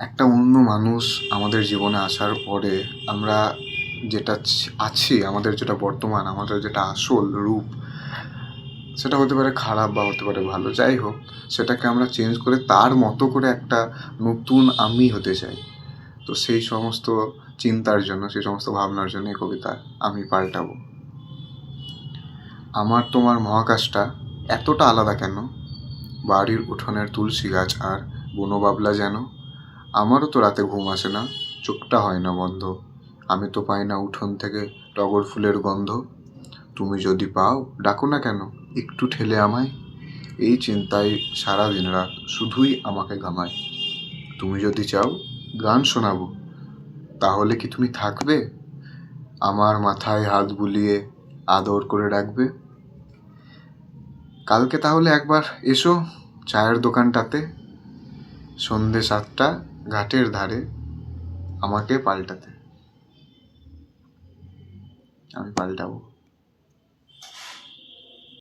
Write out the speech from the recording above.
একটা অন্য মানুষ আমাদের জীবনে আসার পরে আমরা যেটা আছি, আমাদের যেটা বর্তমান, আমাদের যেটা আসল রূপ, সেটা হতে পারে খারাপ বা হতে পারে ভালো, যাই হোক, সেটাকে আমরা চেঞ্জ করে তার মতো করে একটা নতুন আমি হতে চাই। তো সেই সমস্ত চিন্তার জন্য, সেই সমস্ত ভাবনার জন্য এই কবিতা আমি পাল্টাবো। আমার তোমার মহাকাশটা এতটা আলাদা কেন? বাড়ির উঠোনের তুলসী গাছ আর বনবাবলা যেন। আমারও তো রাতে ঘুম আসে না, চোখটা হয় না বন্ধ। আমি তো পাই না উঠোন থেকে টগর ফুলের গন্ধ। তুমি যদি পাও ডাকো না কেন, একটু ঠেলে আমায়। এই চিন্তায় সারা দিন রাত শুধুই আমাকে ঘামায়। তুমি যদি চাও গান শোনাবো, তাহলে কি তুমি থাকবে? আমার মাথায় হাত বুলিয়ে আদর করে রাখবে। কালকে তাহলে একবার এসো চায়ের দোকানটাতে, সন্ধে 7টা, ঘাটের ধারে, আমাকে পাল্টাতে। আমি পাল্টাবো।